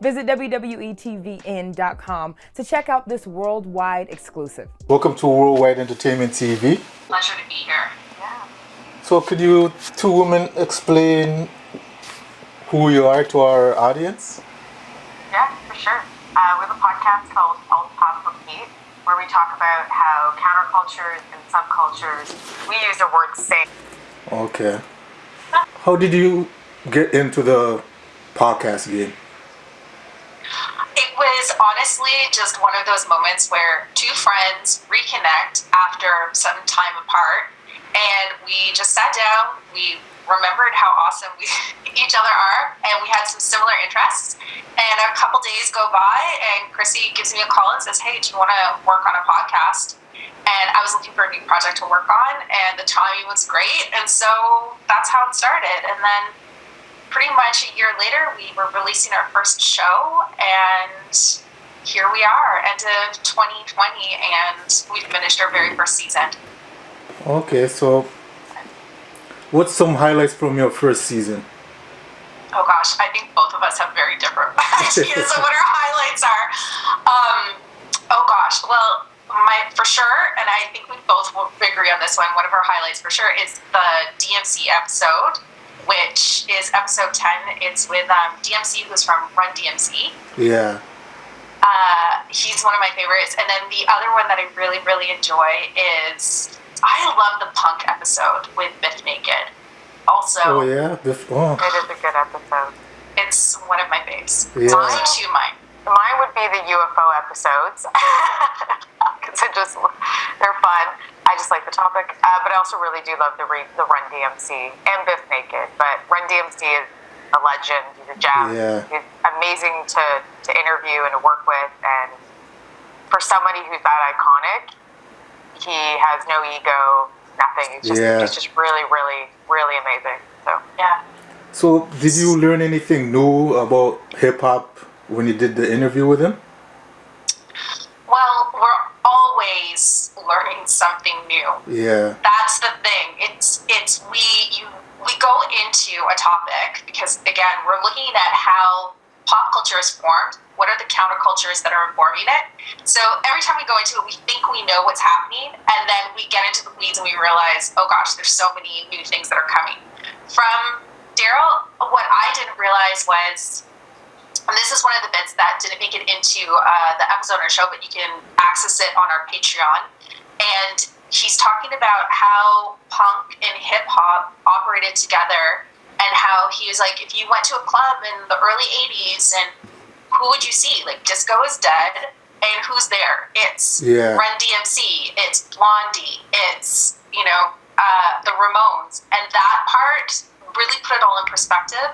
Visit wwetvn.com to check out this worldwide exclusive. Welcome to Worldwide Entertainment TV. Pleasure to be here. Yeah. So could you two women explain who you are to our audience? Yeah, for sure. We have a podcast called Alt.Pop.Repeat, where we talk about how countercultures and subcultures, we use the word same. Okay. How did you get into the podcast game? It was honestly just one of those moments where two friends reconnect after some time apart, and we just sat down, we remembered how awesome we each other are, and we had some similar interests. And a couple days go by, and Chrissy gives me a call and says, "Hey, do you want to work on a podcast?" And I was looking for a new project to work on, and the timing was great, and so that's how it started. And then pretty much a year later, we were releasing our first show, and here we are, end of 2020, and we finished our very first season. Okay, so what's some highlights from your first season? Oh gosh, I think both of us have very different ideas of what our highlights are. Oh gosh, well, for sure, and I think we both will agree on this one, one of our highlights for sure is the DMC episode, which is episode 10. It's with DMC, who's from Run DMC. Yeah. He's one of my favorites. And then the other one that I really, really enjoy is, I love the punk episode with Biff Naked. Also, Oh yeah. it is a good episode. It's one of my faves. Yeah. It's also two mine. Mine would be the UFO episodes because they're fun. I just like the topic, but I also really do love the Run DMC and Biff Naked. But Run DMC is a legend. He's a jam. Yeah. He's amazing to interview and to work with, and for somebody who's that iconic, he has no ego, nothing. It's just really, really, really amazing. So yeah. So did you learn anything new about hip hop when you did the interview with him? Well, we're always learning something new. Yeah. That's the thing. We go into a topic because, again, we're looking at how pop culture is formed. What are the countercultures that are informing it? So every time we go into it, we think we know what's happening, and then we get into the weeds and we realize, oh gosh, there's so many new things that are coming. From Daryl, what I didn't realize was, and this is one of the bits that didn't make it into the episode or show, but you can access it on our Patreon. And he's talking about how punk and hip hop operated together, and how he was like, if you went to a club in the early 80s, and who would you see? Like, disco is dead, and who's there? It's Run DMC, it's Blondie, it's, the Ramones. And that part really put it all in perspective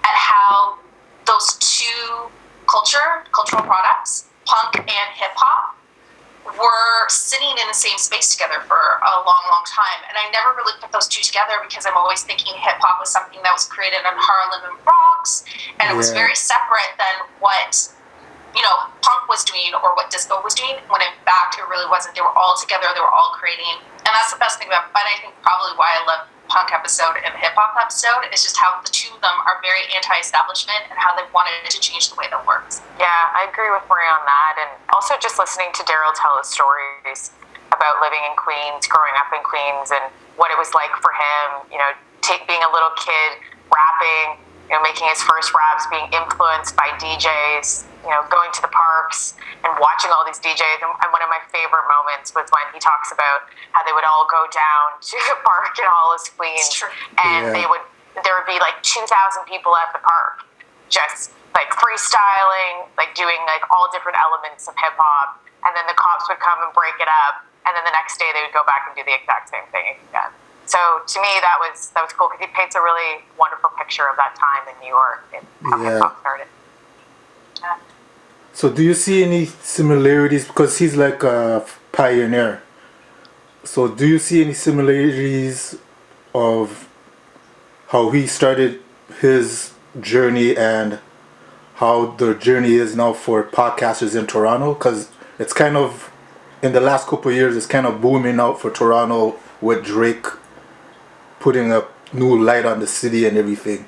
at how those two cultural products, punk and hip hop, were sitting in the same space together for a long, long time. And I never really put those two together because I'm always thinking hip hop was something that was created in Harlem and Bronx, and it was very separate than what, punk was doing or what disco was doing, when in fact it really wasn't. They were all together, they were all creating, and that's the best thing about it. But I think probably why I love punk episode and hip hop episode is just how the two of them are very anti-establishment and how they wanted to change the way that works. Yeah, I agree with Marie on that, and also just listening to Daryl tell his stories about living in Queens, growing up in Queens, and what it was like for him, being a little kid, rapping, making his first raps, being influenced by DJs, going to the parks and watching all these DJs. And one of my favorite moments was when he talks about how they would all go down to the park in Hollis, Queens, and there would be like 2,000 people at the park, just like freestyling, like doing like all different elements of hip hop, and then the cops would come and break it up, and then the next day they would go back and do the exact same thing again. So to me, that was cool because he paints a really wonderful picture of that time in New York and how hip hop started. Yeah. So do you see any similarities, because he's like a pioneer, so do you see any similarities of how he started his journey and how the journey is now for podcasters in Toronto? Because it's kind of, in the last couple of years, it's kind of booming out for Toronto with Drake putting a new light on the city and everything.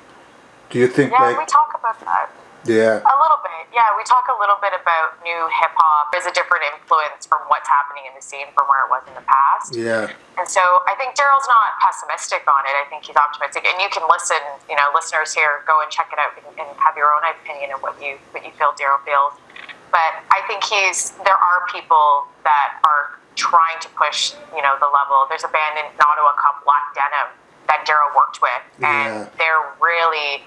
Do you think we talk about that. Yeah. A little bit. Yeah, we talk a little bit about new hip hop as a different influence from what's happening in the scene from where it was in the past. Yeah. And so I think Daryl's not pessimistic on it. I think he's optimistic. And you can listen, listeners here, go and check it out and have your own opinion of what you feel Daryl feels. But I think there are people that are trying to push, the level. There's a band in Ottawa called Black Denim that Daryl worked with, and they're really,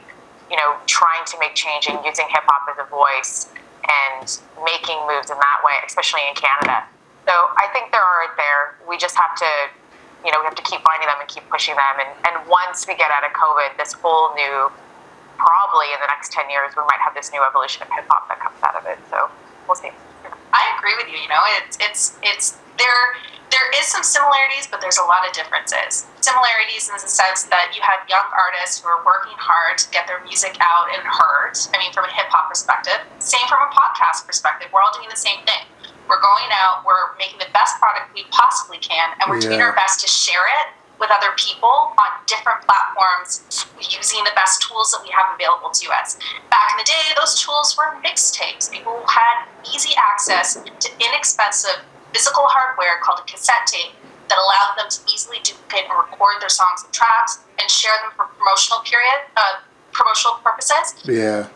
trying to make change and using hip hop as a voice and making moves in that way, especially in Canada. So I think there are there. We just have to, we have to keep finding them and keep pushing them. And once we get out of COVID, this whole new, probably in the next 10 years, we might have this new evolution of hip hop that comes out of it. So we'll see. I agree with you. There is some similarities, but there's a lot of differences. Similarities in the sense that you have young artists who are working hard to get their music out and heard. I mean, from a hip hop perspective. Same from a podcast perspective. We're all doing the same thing. We're going out, we're making the best product we possibly can, and we're doing our best to share it with other people on different platforms using the best tools that we have available to us. Back in the day, those tools were mixtapes. People had easy access to inexpensive physical hardware called a cassette tape that allowed them to easily duplicate and record their songs and tracks and share them for promotional purposes. Yeah.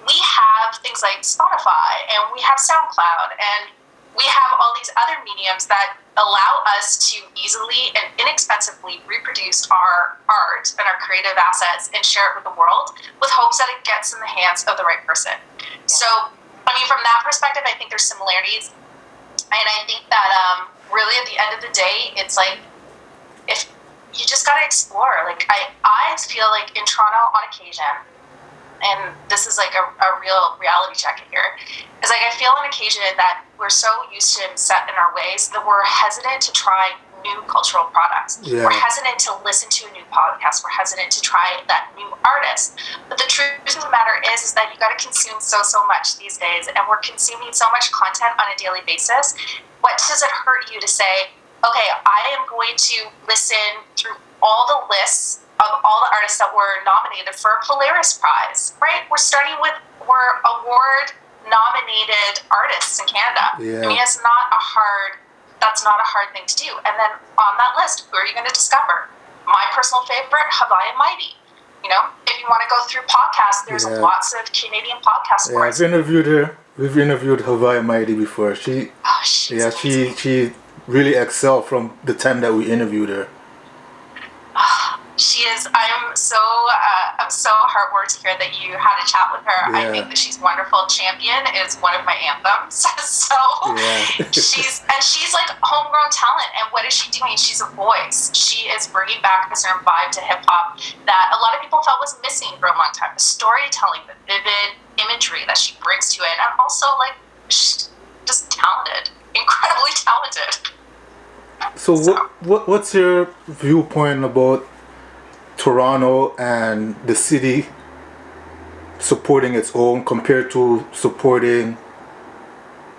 We have things like Spotify and we have SoundCloud and we have all these other mediums that allow us to easily and inexpensively reproduce our art and our creative assets and share it with the world with hopes that it gets in the hands of the right person. So, from that perspective, I think there's similarities. And I think that really at the end of the day, it's like, if you just got to explore. Like, I feel like in Toronto on occasion, and this is like a real reality check here, is like I feel on occasion that we're so used to and set in our ways that we're hesitant to try new cultural products. Yeah. We're hesitant to listen to a new podcast. We're hesitant to try that new artist. But the truth of the matter is that you got to consume so much these days, and we're consuming so much content on a daily basis. What does it hurt you to say, okay, I am going to listen through all the lists of all the artists that were nominated for a Polaris Prize, right? We're award-nominated artists in Canada. Yeah. I mean, that's not a hard thing to do. And then on that list, who are you going to discover? My personal favorite, Hawaii Mighty. If you want to go through podcasts, there's lots of Canadian podcasts. Yeah, I've interviewed her. We've interviewed Hawaii Mighty before. She really excelled from the time that we interviewed her. She is. I'm so heartwarmed to hear that you had a chat with her. Yeah. I think that she's wonderful. Champion is one of my anthems. She's like homegrown talent. And what is she doing? She's a voice. She is bringing back a certain vibe to hip hop that a lot of people felt was missing for a long time. The storytelling, the vivid imagery that she brings to it, and also like she's just talented, incredibly talented. So what's your viewpoint about Toronto and the city supporting its own compared to supporting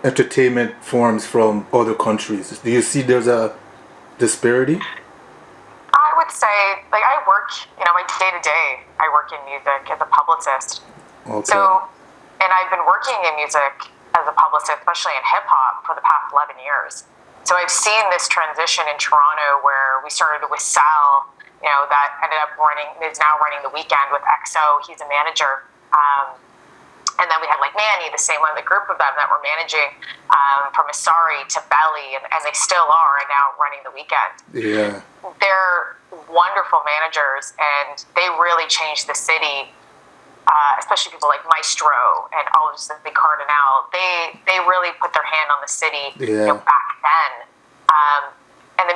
entertainment forms from other countries? Do you see there's a disparity? I would say, like, I work, my day-to-day, I work in music as a publicist. Okay. So, and I've been working in music as a publicist, especially in hip-hop, for the past 11 years. So I've seen this transition in Toronto where we started with Sal, that ended up is now running the weekend with XO. He's a manager. And then we had like Manny, the same one, the group of them that were managing from Asari to Belly, and they still are, and now running the weekend. Yeah. They're wonderful managers, and they really changed the city, especially people like Maestro and all of the Cardinal. They really put their hand on the city back then. And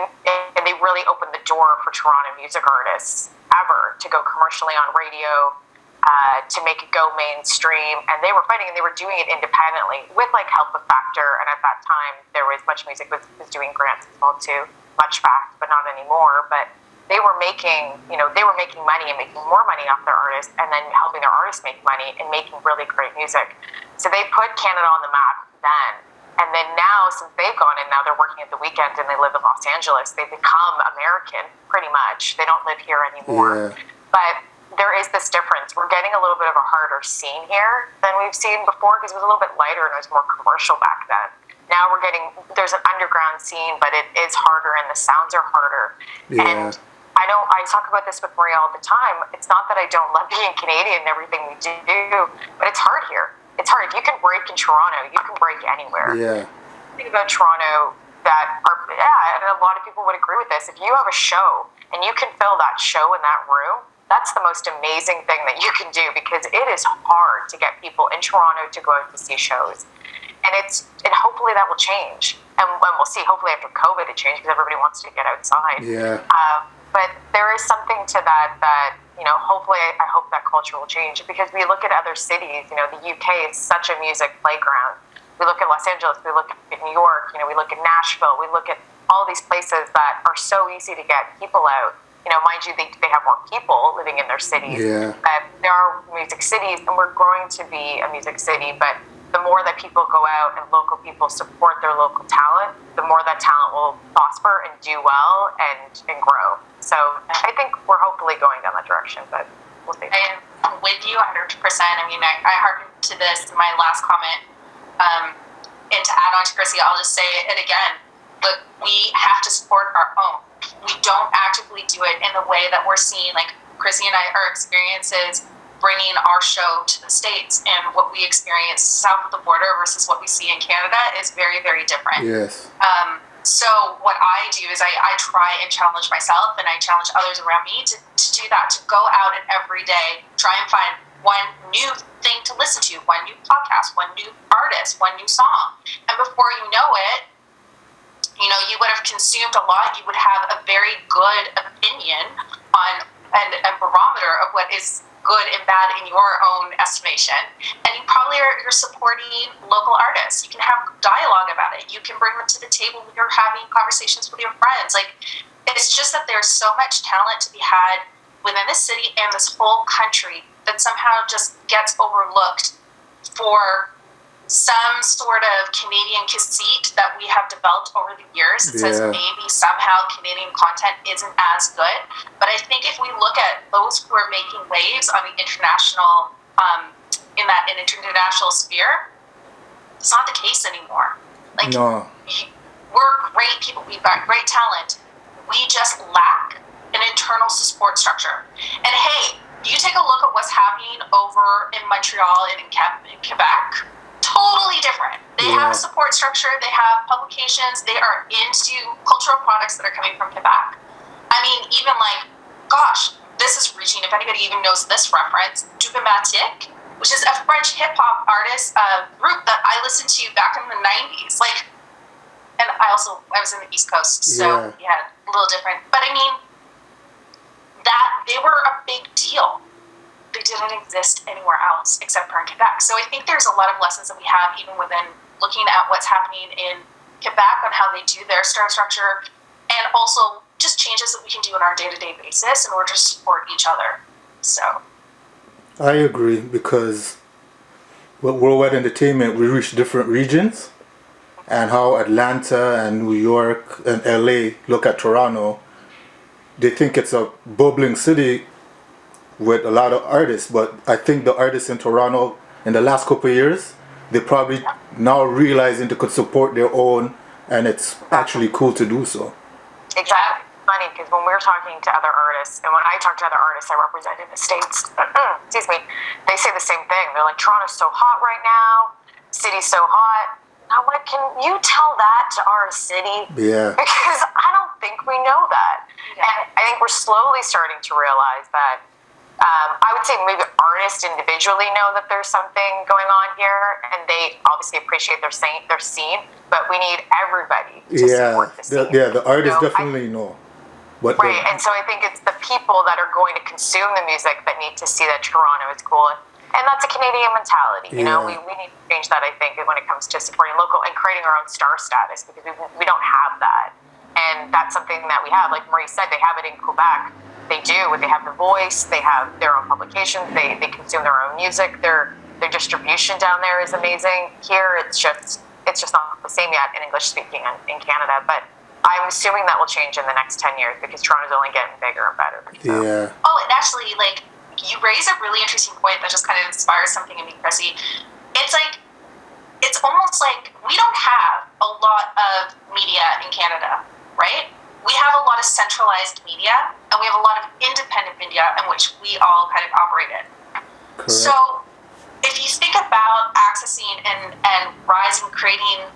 they really opened the door for Toronto music artists ever to go commercially on radio, to make it go mainstream. And they were fighting, and they were doing it independently with like help of Factor. And at that time, there was Much Music was doing grants as well too. Much Fact, but not anymore. But they were making money and making more money off their artists, and then helping their artists make money and making really great music. So they put Canada on the map then. And then now, since they've gone in, now they're working at the weekend and they live in Los Angeles. They've become American, pretty much. They don't live here anymore. Yeah. But there is this difference. We're getting a little bit of a harder scene here than we've seen before because it was a little bit lighter and it was more commercial back then. Now there's an underground scene, but it is harder and the sounds are harder. Yeah. And I talk about this with Maria all the time. It's not that I don't love being Canadian and everything we do, but it's hard here. It's hard. If you can break in Toronto, you can break anywhere. Yeah. The thing about Toronto and a lot of people would agree with this. If you have a show and you can fill that show in that room, that's the most amazing thing that you can do because it is hard to get people in Toronto to go out to see shows. And hopefully that will change. And we'll see. Hopefully after COVID it changes because everybody wants to get outside. Yeah. But there is something to that hopefully I hope that culture will change because we look at other cities, the UK is such a music playground. We look at Los Angeles, we look at New York, we look at Nashville, we look at all these places that are so easy to get people out. Mind you, they have more people living in their cities. Yeah. But there are music cities and we're growing to be a music city, but the more that people go out and local people support their local talent, the more that talent will prosper and do well and grow. So I think we're hopefully going down that direction, but we'll see. I am with you 100%. I mean, I hearken to this, my last comment. And to add on to Chrissy, I'll just say it again. Look, we have to support our own. We don't actively do it in the way that we're seeing, like Chrissy and our experiences bringing our show to the States and what we experience south of the border versus what we see in Canada is very, very different. Yes. So what I do is I try and challenge myself and I challenge others around me to do that, to go out and every day try and find one new thing to listen to, one new podcast, one new artist, one new song. And before you know it, you would have consumed a lot. You would have a very good opinion on and a barometer of what is good and bad in your own estimation. And you probably you're supporting local artists. You can have dialogue about it. You can bring them to the table when you're having conversations with your friends. Like, it's just that there's so much talent to be had within this city and this whole country that somehow just gets overlooked for some sort of Canadian conceit that we have developed over the years that says maybe somehow Canadian content isn't as good. But I think if we look at those who are making waves on the international, in an international sphere, it's not the case anymore. Like, No. We're great people. We've got great talent. We just lack an internal support structure. And hey, you take a look at what's happening over in Montreal and in Quebec. Totally different. They have a support structure. They have publications. They are into cultural products that are coming from Quebec. I mean, even this is reaching, if anybody even knows this reference, Dubematic, which is a French hip-hop artist group that I listened to back in the 90s. And I was in the East Coast, so a little different. But I mean, they were a big deal. They didn't exist anywhere else except for in Quebec. So I think there's a lot of lessons that we have even within looking at what's happening in Quebec on how they do their star structure, and also just changes that we can do on our day-to-day basis in order to support each other. So I agree, because with worldwide entertainment, we reach different regions, and how Atlanta and New York and LA look at Toronto, they think it's a bubbling city with a lot of artists, but I think the artists in Toronto in the last couple of years, they probably now realizing they could support their own, and it's actually cool to do so. Exactly. Funny, because when we're talking to other artists, and when I talk to other artists I represent in the States, excuse me, they say the same thing. They're like, Toronto's so hot right now, city's so hot. I'm like, can you tell that to our city? Yeah. Because I don't think we know that. And I think we're slowly starting to realize that. I would say maybe artists individually know that there's something going on here, and they obviously appreciate their scene, but we need everybody to support the scene. The artists definitely know. But right, and so I think it's the people that are going to consume the music that need to see that Toronto is cool. And that's a Canadian mentality, we need to change that, I think, when it comes to supporting local and creating our own star status, because we don't have that. And that's something that we have. Like Marie said, they have it in Quebec. They do. They have The Voice. They have their own publications. They consume their own music. Their distribution down there is amazing. Here, it's just not the same yet in English speaking in Canada. But I'm assuming that will change in the next 10 years because Toronto's only getting bigger and better. So. Yeah. Oh, and actually, you raise a really interesting point that just kind of inspires something in me, Chrissy. It's like, it's almost like we don't have a lot of media in Canada, right? We have a lot of centralized media, and we have a lot of independent media in which we all kind of operate in. Correct. So if you think about accessing and rising, creating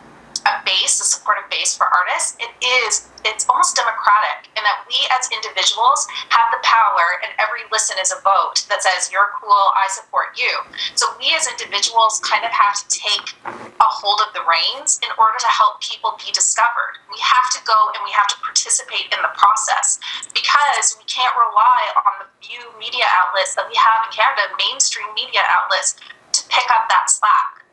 a supportive base for artists, it's almost democratic in that we as individuals have the power, and every listen is a vote that says, you're cool, I support you. So we as individuals kind of have to take a hold of the reins in order to help people be discovered. We have to go and we have to participate in the process, because we can't rely on the few media outlets that we have in Canada, mainstream media outlets, to pick up that slack.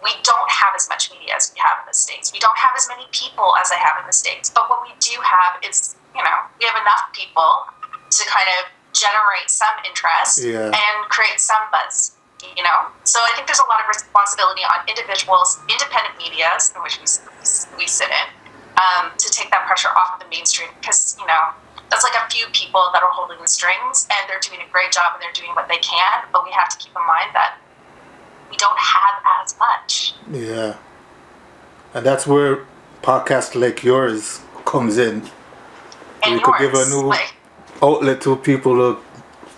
We don't have as much media as we have in the States. We don't have as many people as I have in the States. But what we do have is, we have enough people to kind of generate some interest and create some buzz, So I think there's a lot of responsibility on individuals, independent medias, in which we sit in, to take that pressure off of the mainstream, because, that's like a few people that are holding the strings, and they're doing a great job, and they're doing what they can, but we have to keep in mind that we don't have as much. Yeah. And that's where podcasts like yours comes in. And you could give a new outlet to people to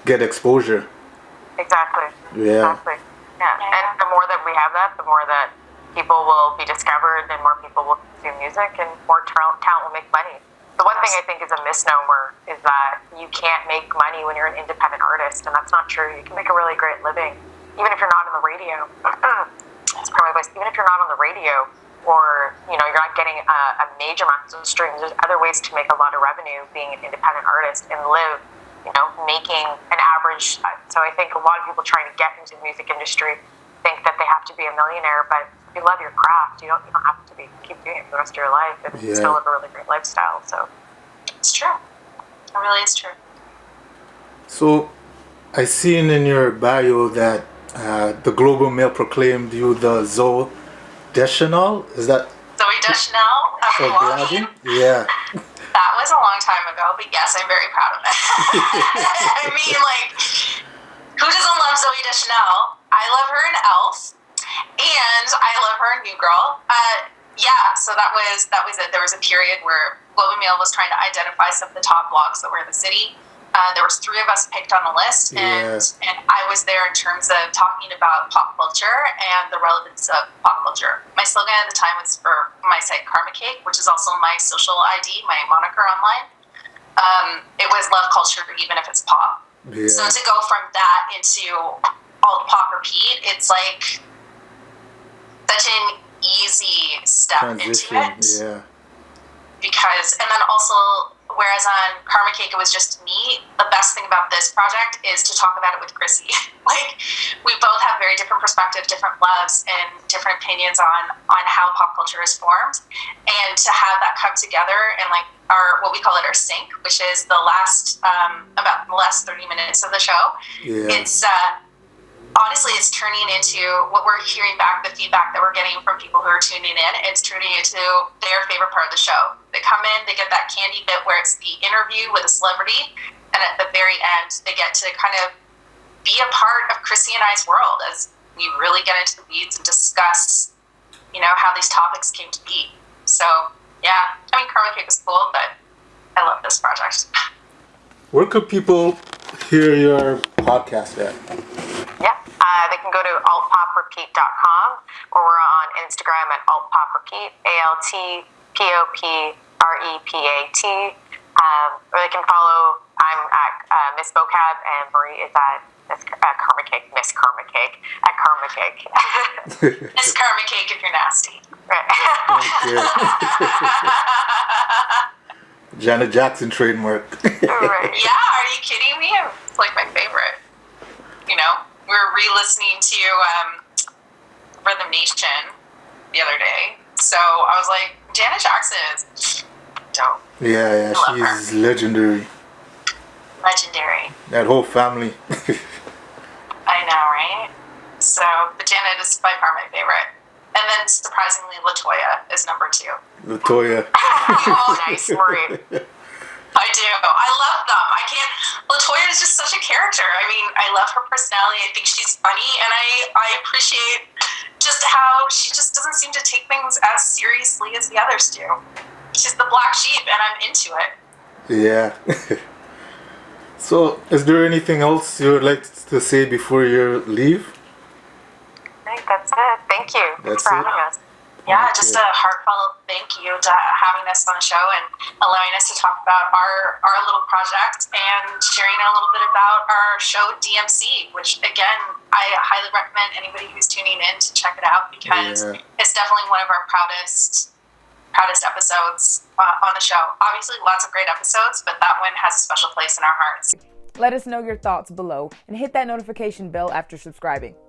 get exposure. Exactly. Yeah. Exactly. Yeah. And the more that we have that, the more that people will be discovered, and more people will consume music, and more talent will make money. The one thing I think is a misnomer is that you can't make money when you're an independent artist, and that's not true. You can make a really great living, even if you're not on the radio. That's probably my advice. Even if you're not on the radio, or you're not getting a major amount of streams, there's other ways to make a lot of revenue being an independent artist and live, making an average. So I think a lot of people trying to get into the music industry think that they have to be a millionaire, but if you love your craft, you don't have to keep doing it for the rest of your life and still live a really great lifestyle. So it's true. It really is true. So I seen in your bio that the Global Mail proclaimed you the Zoe Deschanel. Is that Zoe Deschanel of blogging? Yeah. That was a long time ago, but yes, I'm very proud of it. I mean, who doesn't love Zoe Deschanel? I love her in Elf, and I love her in New Girl. So that was it. There was a period where Global Mail was trying to identify some of the top blogs that were in the city. There was 3 of us picked on the list, and I was there in terms of talking about pop culture and the relevance of pop culture. My slogan at the time was for my site Karma Cake, which is also my social ID, my moniker online. It was love culture, even if it's pop. Yeah. So to go from that into Alt.Pop.Repeat, it's like such an easy step transition into it. Yeah. And then also, whereas on Karma Cake it was just me, the best thing about this project is to talk about it with Chrissy. We both have very different perspectives, different loves, and different opinions on how pop culture is formed, and to have that come together and our, what we call it, our sync, which is the last about the last 30 minutes of the show. It's honestly, it's turning into what we're hearing back, the feedback that we're getting from people who are tuning in. It's turning into their favorite part of the show. They come in, they get that candy bit where it's the interview with a celebrity, and at the very end, they get to kind of be a part of Chrissy and I's world as we really get into the weeds and discuss, how these topics came to be. So, yeah, Karma Cake was cool, but I love this project. Where could people hear your podcast at? Yeah, they can go to Alt.Pop.Repeat.com, or we're on Instagram at Alt.Pop.Repeat, ALTPOPREPAT. Or they can follow, I'm at Miss Vocab, and Marie is at Miss Karma Cake at Karma Cake. Miss Karma Cake if you're nasty. Right. Janet Jackson trademark. Right. Yeah, are you kidding me? It's my favorite. We were re-listening to Rhythm Nation the other day, so I was like, Janet Jackson is dope. Yeah, she's legendary. Legendary. That whole family. I know, right? So, but Janet is by far my favorite. And then, surprisingly, LaToya is number 2. LaToya. Oh, nice, Marie. I do. I love them. I can't, LaToya is just such a character. I mean, I love her personality. I think she's funny, and I appreciate just how she just doesn't seem to take things as seriously as the others do. She's the black sheep, and I'm into it. Yeah. So, is there anything else you would like to say before you leave? I think that's it. Thank you. Thanks for having us. Yeah, just a heartfelt thank you to having us on the show and allowing us to talk about our little project and sharing a little bit about our show DMC, which again, I highly recommend anybody who's tuning in to check it out because it's definitely one of our proudest episodes on the show. Obviously, lots of great episodes, but that one has a special place in our hearts. Let us know your thoughts below and hit that notification bell after subscribing.